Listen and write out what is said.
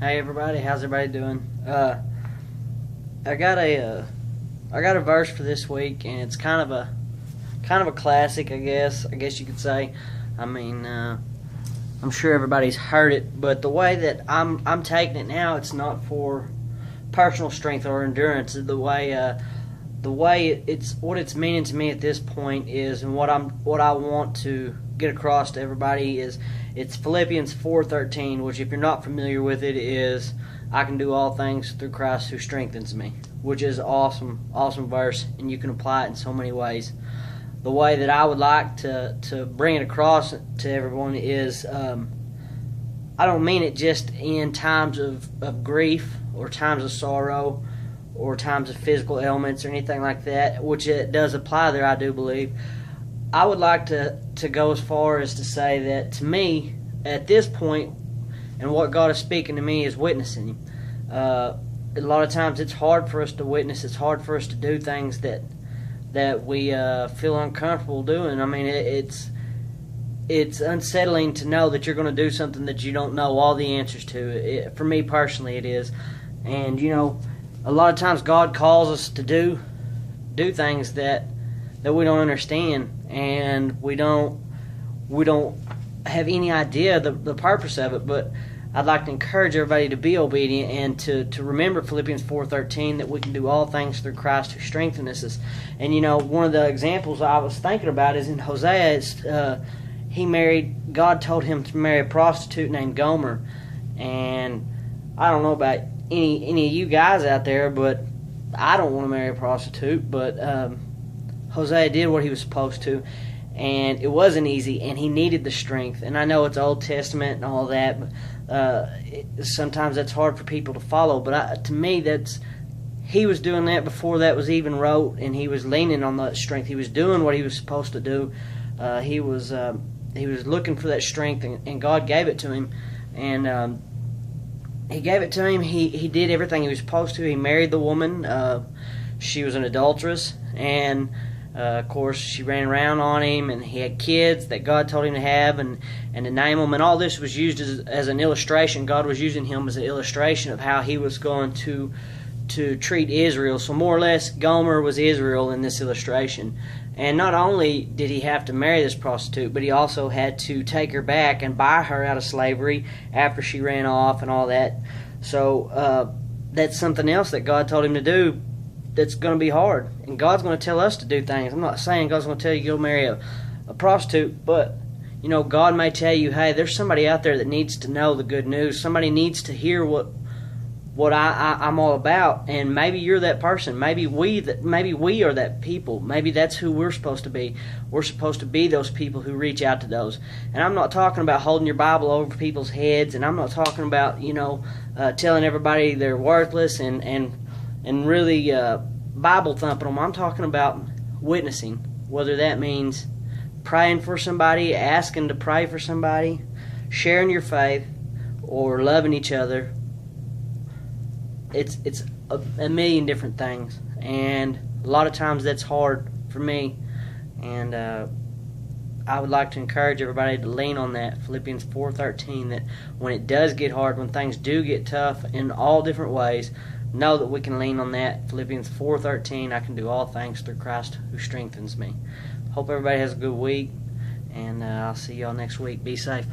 Hey everybody, how's everybody doing? I got a verse for this week, and it's kind of a classic, I guess you could say. I mean, I'm sure everybody's heard it, but the way that I'm taking it now, it's not for personal strength or endurance. The way it's what it's meaning to me at this point is, and what I want to get across to everybody is, it's Philippians 4:13, which, if you're not familiar with it, is I can do all things through Christ who strengthens me, which is awesome verse, and you can apply it in so many ways. The way that I would like to bring it across to everyone is, I don't mean it just in times of grief or times of sorrow or times of physical ailments or anything like that, which it does apply there, I do believe. I would like to go as far as to say that, to me, at this point, and what God is speaking to me is witnessing Him. A lot of times it's hard for us to witness. It's hard for us to do things that we feel uncomfortable doing. I mean, it's unsettling to know that you're going to do something that you don't know all the answers to. For me personally, it is. And, a lot of times God calls us to do things that we don't understand, and we don't have any idea the purpose of it. But I'd like to encourage everybody to be obedient and to remember Philippians 4:13, that we can do all things through Christ who strengthens us. And one of the examples I was thinking about is in Hosea. God told him to marry a prostitute named Gomer, and I don't know about any of you guys out there, but I don't want to marry a prostitute. But Hosea did what he was supposed to, and it wasn't easy, and he needed the strength. And I know it's Old Testament and all that, but sometimes that's hard for people to follow. But to me, he was doing that before that was even wrote, and he was leaning on that strength. He was doing what he was supposed to do. He was looking for that strength, and God gave it to him. And He gave it to him. He did everything he was supposed to. He married the woman. She was an adulteress, and of course, she ran around on him, and he had kids that God told him to have, and to name them. And all this was used as an illustration. God was using him as an illustration of how He was going to treat Israel. So more or less, Gomer was Israel in this illustration. And not only did he have to marry this prostitute, but he also had to take her back and buy her out of slavery after she ran off and all that. So that's something else that God told him to do that's going to be hard. And God's going to tell us to do things. I'm not saying God's going to tell you to go marry a prostitute, but God may tell you, hey, there's somebody out there that needs to know the good news. Somebody needs to hear what I'm all about, and maybe you're that person. Maybe we are that people. Maybe that's who we're supposed to be. We're supposed to be those people who reach out to those. And I'm not talking about holding your Bible over people's heads, and I'm not talking about telling everybody they're worthless and really Bible thumping them. I'm talking about witnessing, whether that means praying for somebody, asking to pray for somebody, sharing your faith, or loving each other. It's a million different things, and a lot of times that's hard for me. And I would like to encourage everybody to lean on that Philippians 4:13, that when it does get hard, when things do get tough in all different ways, know that we can lean on that Philippians 4:13. I can do all things through Christ who strengthens me. Hope everybody has a good week, and I'll see y'all next week. Be safe.